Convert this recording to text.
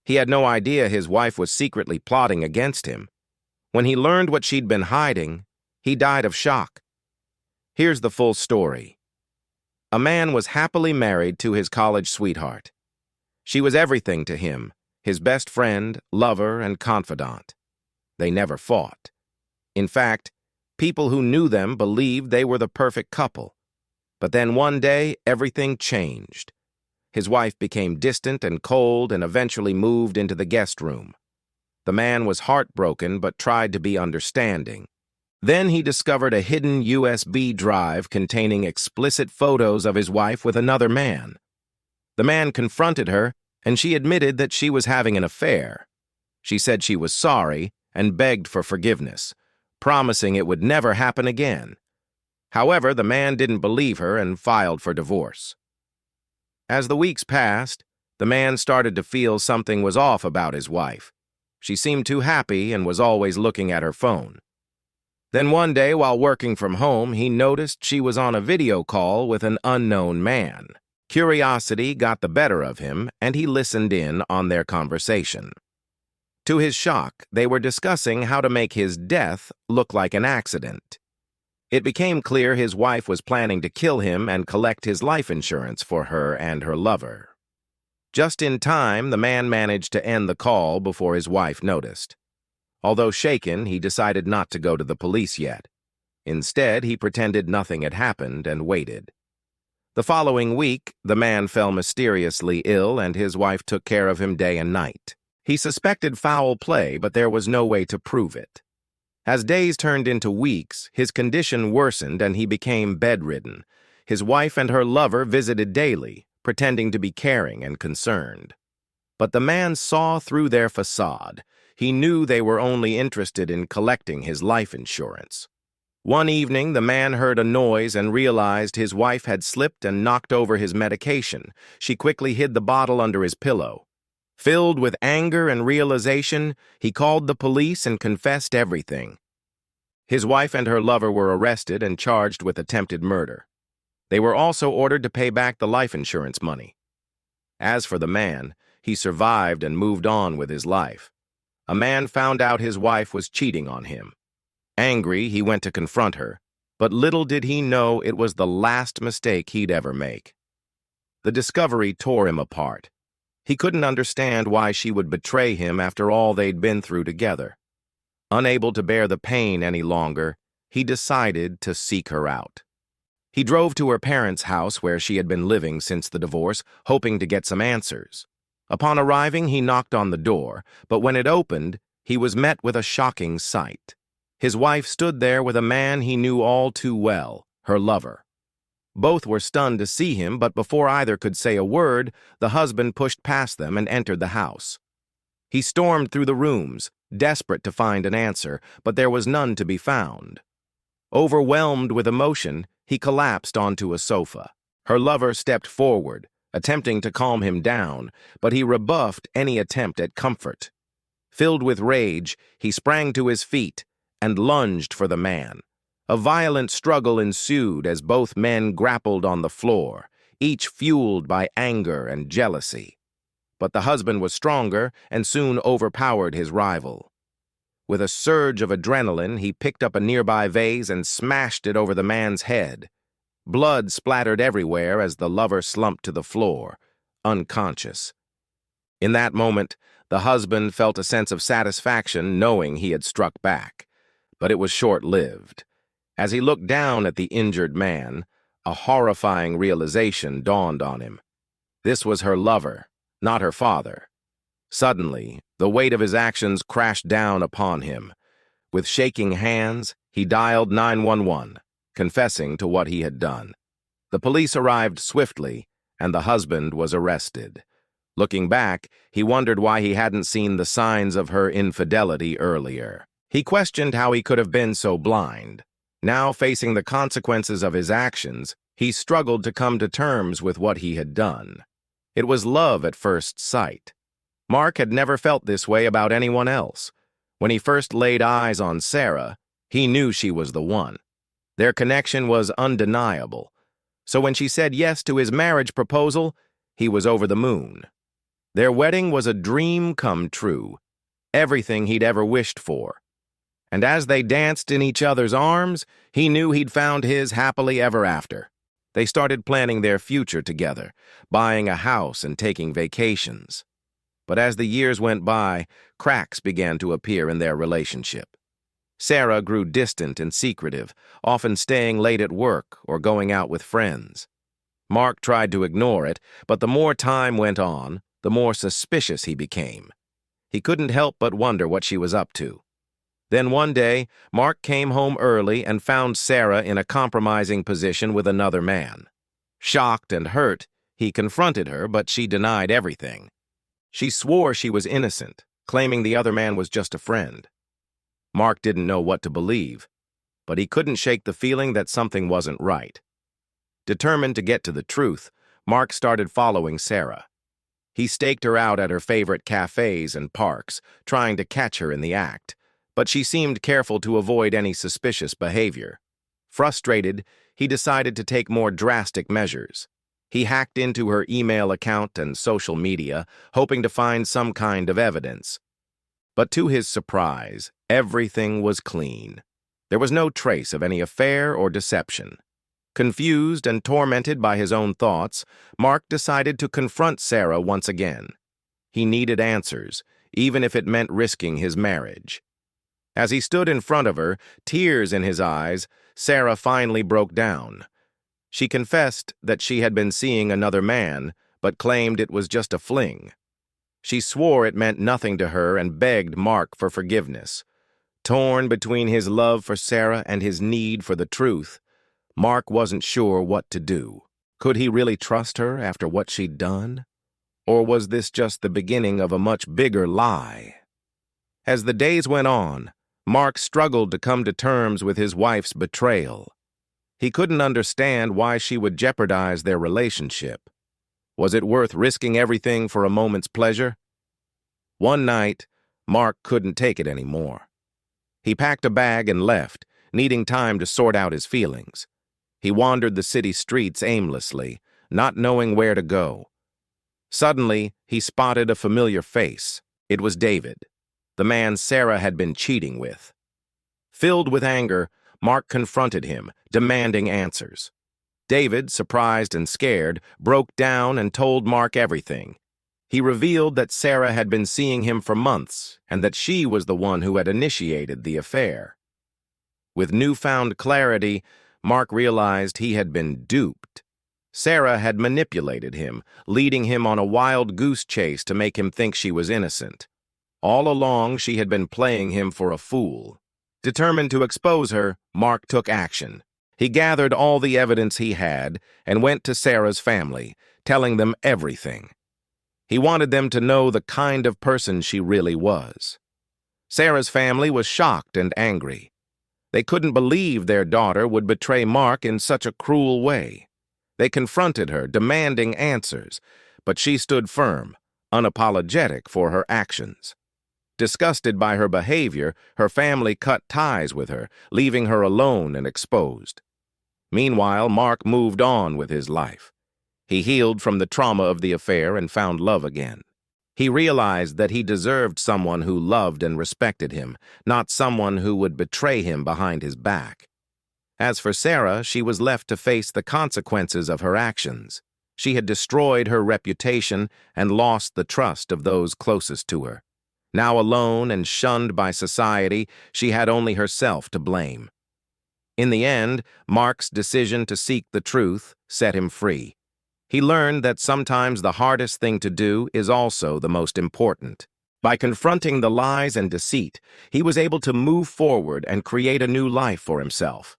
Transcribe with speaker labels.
Speaker 1: He had no idea his wife was secretly plotting against him. When he learned what she'd been hiding, he died of shock. Here's the full story. A man was happily married to his college sweetheart. She was everything to him, his best friend, lover, and confidant. They never fought. In fact, people who knew them believed they were the perfect couple. But then one day, everything changed. His wife became distant and cold and eventually moved into the guest room. The man was heartbroken but tried to be understanding. Then he discovered a hidden USB drive containing explicit photos of his wife with another man. The man confronted her, and she admitted that she was having an affair. She said she was sorry and begged for forgiveness, promising it would never happen again. However, the man didn't believe her and filed for divorce. As the weeks passed, the man started to feel something was off about his wife. She seemed too happy and was always looking at her phone. Then one day, while working from home, he noticed she was on a video call with an unknown man. Curiosity got the better of him, and he listened in on their conversation. To his shock, they were discussing how to make his death look like an accident. It became clear his wife was planning to kill him and collect his life insurance for her and her lover. Just in time, the man managed to end the call before his wife noticed. Although shaken, he decided not to go to the police yet. Instead, he pretended nothing had happened and waited. The following week, the man fell mysteriously ill and his wife took care of him day and night. He suspected foul play, but there was no way to prove it. As days turned into weeks, his condition worsened and he became bedridden. His wife and her lover visited daily, pretending to be caring and concerned. But the man saw through their facade. He knew they were only interested in collecting his life insurance. One evening, the man heard a noise and realized his wife had slipped and knocked over his medication. She quickly hid the bottle under his pillow. Filled with anger and realization, he called the police and confessed everything. His wife and her lover were arrested and charged with attempted murder. They were also ordered to pay back the life insurance money. As for the man, he survived and moved on with his life. A man found out his wife was cheating on him. Angry, he went to confront her, but little did he know it was the last mistake he'd ever make. The discovery tore him apart. He couldn't understand why she would betray him after all they'd been through together. Unable to bear the pain any longer, he decided to seek her out. He drove to her parents' house where she had been living since the divorce, hoping to get some answers. Upon arriving, he knocked on the door, but when it opened, he was met with a shocking sight. His wife stood there with a man he knew all too well, her lover. Both were stunned to see him, but before either could say a word, the husband pushed past them and entered the house. He stormed through the rooms, desperate to find an answer, but there was none to be found. Overwhelmed with emotion, he collapsed onto a sofa. Her lover stepped forward, attempting to calm him down, but he rebuffed any attempt at comfort. Filled with rage, he sprang to his feet and lunged for the man. A violent struggle ensued as both men grappled on the floor, each fueled by anger and jealousy. But the husband was stronger and soon overpowered his rival. With a surge of adrenaline, he picked up a nearby vase and smashed it over the man's head. Blood splattered everywhere as the lover slumped to the floor, unconscious. In that moment, the husband felt a sense of satisfaction knowing he had struck back, but it was short-lived. As he looked down at the injured man, a horrifying realization dawned on him. This was her lover, not her father. Suddenly, the weight of his actions crashed down upon him. With shaking hands, he dialed 911. Confessing to what he had done. The police arrived swiftly, and the husband was arrested. Looking back, he wondered why he hadn't seen the signs of her infidelity earlier. He questioned how he could have been so blind. Now facing the consequences of his actions, he struggled to come to terms with what he had done. It was love at first sight. Mark had never felt this way about anyone else. When he first laid eyes on Sarah, he knew she was the one. Their connection was undeniable, so when she said yes to his marriage proposal, he was over the moon. Their wedding was a dream come true, everything he'd ever wished for. And as they danced in each other's arms, he knew he'd found his happily ever after. They started planning their future together, buying a house and taking vacations. But as the years went by, cracks began to appear in their relationship. Sarah grew distant and secretive, often staying late at work or going out with friends. Mark tried to ignore it, but the more time went on, the more suspicious he became. He couldn't help but wonder what she was up to. Then one day, Mark came home early and found Sarah in a compromising position with another man. Shocked and hurt, he confronted her, but she denied everything. She swore she was innocent, claiming the other man was just a friend. Mark didn't know what to believe, but he couldn't shake the feeling that something wasn't right. Determined to get to the truth, Mark started following Sarah. He staked her out at her favorite cafes and parks, trying to catch her in the act, but she seemed careful to avoid any suspicious behavior. Frustrated, he decided to take more drastic measures. He hacked into her email account and social media, hoping to find some kind of evidence. But to his surprise, everything was clean. There was no trace of any affair or deception. Confused and tormented by his own thoughts, Mark decided to confront Sarah once again. He needed answers, even if it meant risking his marriage. As he stood in front of her, tears in his eyes, Sarah finally broke down. She confessed that she had been seeing another man, but claimed it was just a fling. She swore it meant nothing to her and begged Mark for forgiveness. Torn between his love for Sarah and his need for the truth, Mark wasn't sure what to do. Could he really trust her after what she'd done? Or was this just the beginning of a much bigger lie? As the days went on, Mark struggled to come to terms with his wife's betrayal. He couldn't understand why she would jeopardize their relationship. Was it worth risking everything for a moment's pleasure? One night, Mark couldn't take it anymore. He packed a bag and left, needing time to sort out his feelings. He wandered the city streets aimlessly, not knowing where to go. Suddenly, he spotted a familiar face. It was David, the man Sarah had been cheating with. Filled with anger, Mark confronted him, demanding answers. David, surprised and scared, broke down and told Mark everything. He revealed that Sarah had been seeing him for months and that she was the one who had initiated the affair. With newfound clarity, Mark realized he had been duped. Sarah had manipulated him, leading him on a wild goose chase to make him think she was innocent. All along, she had been playing him for a fool. Determined to expose her, Mark took action. He gathered all the evidence he had and went to Sarah's family, telling them everything. He wanted them to know the kind of person she really was. Sarah's family was shocked and angry. They couldn't believe their daughter would betray Mark in such a cruel way. They confronted her, demanding answers, but she stood firm, unapologetic for her actions. Disgusted by her behavior, her family cut ties with her, leaving her alone and exposed. Meanwhile, Mark moved on with his life. He healed from the trauma of the affair and found love again. He realized that he deserved someone who loved and respected him, not someone who would betray him behind his back. As for Sarah, she was left to face the consequences of her actions. She had destroyed her reputation and lost the trust of those closest to her. Now alone and shunned by society, she had only herself to blame. In the end, Mark's decision to seek the truth set him free. He learned that sometimes the hardest thing to do is also the most important. By confronting the lies and deceit, he was able to move forward and create a new life for himself.